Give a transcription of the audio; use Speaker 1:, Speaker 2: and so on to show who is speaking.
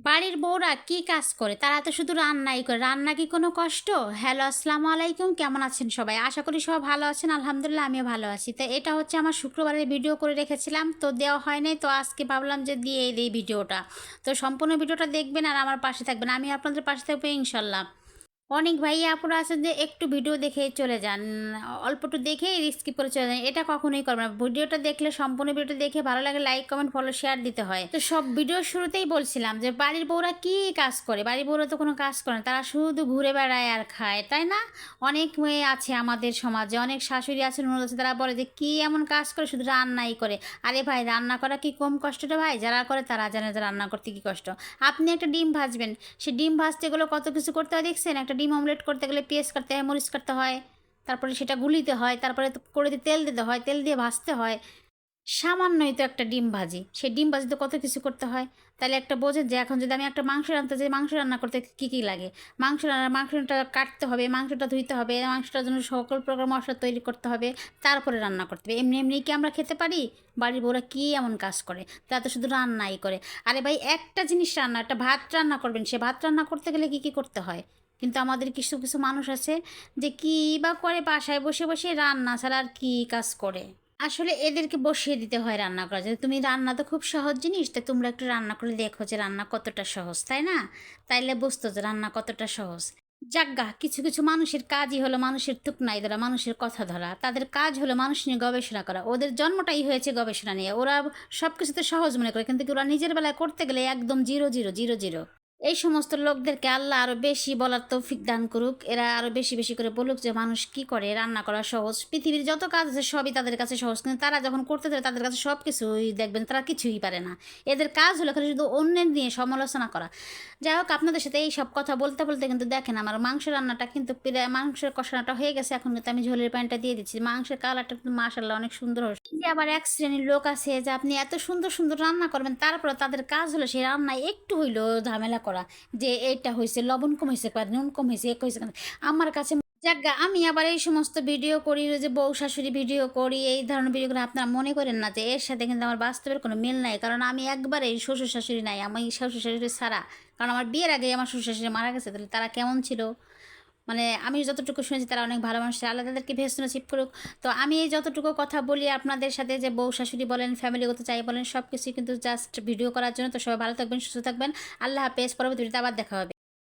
Speaker 1: বাড়ির বউরা কি কাজ করে? তারা তো শুধু রান্নাই করে। রান্না কি কোনো কষ্ট? হ্যালো, আসসালামু আলাইকুম। কেমন আছেন সবাই? আশা করি সবাই ভালো আছেন। আলহামদুলিল্লাহ আমিও ভালো আছি। তো এটা হচ্ছে আমার শুক্রবারের ভিডিও করে রেখেছিলাম। তো দেওয়া হয় নাই। তো আজকে ভাবলাম যে দিয়েই দেই ভিডিওটা। তো সম্পূর্ণ ভিডিওটা দেখবেন আর আমার পাশে থাকবেন। আমি আপনাদের পাশে থাকবো ইনশাল্লাহ। অনেক ভাইয়া আপুরা আছেন যে একটু ভিডিও দেখেই চলে যান, অল্প একটু দেখেই স্কিপ করে চলে যান। এটা কখনোই করবে না। ভিডিওটা দেখলে সম্পূর্ণ ভিডিওটা দেখে ভালো লাগে লাইক কমেন্ট ফলো শেয়ার দিতে হয়। তো সব ভিডিওর শুরুতেই বলছিলাম যে বাড়ির বউরা কি কাজ করে? বাড়ির বউরা তো কোনো কাজ করে না, তারা শুধু ঘুরে বেড়ায় আর খায়, তাই না? অনেক মেয়ে আছে আমাদের সমাজে, অনেক শাশুড়ি আছে, ননদ আছে, তারা বলে যে কি এমন কাজ করে, শুধু রান্নাই করে। আরে ভাই, রান্না করা কি কম কষ্ট রে ভাই? যারা করে তারা জানে যে রান্না করতে কি কষ্ট। আপনি একটা ডিম ভাজবেন, সে ডিম ভাজতে গেলে কত কিছু করতে হয় দেখছেন? একটা ডিম অমলেট করতে গেলে পেঁয়াজ কাটতে হয়, মরিচ কাটতে হয়, তারপরে সেটা গুলিতে হয়, তারপরে কড়াইতে তেল দিতে হয়, তেল দিয়ে ভাজতে হয়। সামান্যই তো একটা ডিম ভাজি, সেই ডিম ভাজিতে কত কিছু করতে হয়। তাহলে একটা বোঝেন যে এখন যদি আমি একটা মাংস রান্নতে যাই, মাংস রান্না করতে কী কী লাগে। মাংসটা কাটতে হবে, মাংসটা ধুইতে হবে, মাংসটার জন্য সকল প্রকার মশলা তৈরি করতে হবে, তারপরে রান্না করতে হবে। এমনি এমনি কি আমরা খেতে পারি? বাড়ির বউরা কী এমন কাজ করে? তারা তো শুধু রান্নাই করে। আরে ভাই, একটা জিনিস রান্না, একটা ভাত রান্না করবেন, সে ভাত রান্না করতে গেলে কী কী করতে হয়? কিন্তু আমাদের কিছু কিছু মানুষ আছে যে কী বা করে, বাসায় বসে বসে রান্না ছাড়া আর কী কাজ করে। আসলে এদেরকে বসিয়ে দিতে হয় রান্না করা, যে তুমি রান্না তো খুব সহজ জিনিস, তো তোমরা একটু রান্না করে দেখো যে রান্না কতটা সহজ, তাই না? তাইলে বুঝতো যে রান্না কতটা সহজ। যাজ্ঞা, কিছু কিছু মানুষের কাজই হলো মানুষের তুকনাই ধরা, মানুষের কথা ধরা। তাদের কাজ হলো মানুষ নিয়ে গবেষণা করা। ওদের জন্মটাই হয়েছে গবেষণা নিয়ে। ওরা সব কিছুতে সহজ মনে করে, কিন্তু ওরা নিজের বেলায় করতে গেলে একদম জিরো জিরো জিরো জিরো। এই সমস্ত লোকদেরকে আল্লাহ আরও বেশি বলার তৌফিক দান করুক। এরা আরও বেশি বেশি করে বলুক যে মানুষ কি করে, রান্না করা সহজ। পৃথিবীর যত কাজ আছে সবই তাদের কাছে সহজ, কিন্তু তারা যখন করতে যায় তাদের কাছে সব কিছুই দেখবেন তারা কিছুই পারে না। এদের কাজ হলো খালি শুধু অন্যের নিয়ে সমালোচনা করা। যাই হোক, আপনাদের সাথে এই সব কথা বলতে বলতে কিন্তু দেখেন আমার মাংস রান্নাটা কিন্তু প্রায়, মাংসের কষানোটা হয়ে গেছে। এখন কিন্তু আমি ঝোলের পানিটা দিয়ে দিচ্ছি। মাংসের কালারটা কিন্তু মাশাআল্লাহ অনেক সুন্দর হয়েছে। এই যে আবার এক শ্রেণীর লোক আছে যে আপনি এত সুন্দর সুন্দর রান্না করবেন, তারপরে তাদের কাজ হলো সেই রান্নায় একটু হইলো ঝামেলা করা, যে এইটা হয়েছে লবণ কম হয়েছে, নুন কম হয়েছে, এক হয়েছে। আমার কাছে যাজ্ঞা, আমি আবার এই সমস্ত ভিডিও করি, যে বউ শাশুড়ি ভিডিও করি, এই ধরনের ভিডিওগুলো আপনারা মনে করেন না যে এর সাথে কিন্তু আমার বাস্তবের কোনো মিল নাই। কারণ আমি একবারে শ্বশুর শাশুড়ি নাই, আমি শ্বশুর শাশুড়ি ছাড়া। কারণ আমার বিয়ের আগে আমার শ্বশুর শাশুড়ি মারা গেছে। তাহলে তারা কেমন ছিল? মানে আমি যতটুকু শুনেছি তারা অনেক ভালো মানুষ ছিল, আল্লাহ তাদেরকে ভেস্ট নসিব করুক। তো আমি এই যতটুকু কথা বলি আপনাদের সাথে, যে বউ শাশুড়ি বলেন, ফ্যামিলিগত চাই বলেন, সব কিছুই কিন্তু জাস্ট ভিডিও করার জন্য। তো সবাই ভালো থাকবেন, সুস্থ থাকবেন। আল্লাহ হাফেজ। পরবর্তী ভিডিওতে আবার দেখা হবে।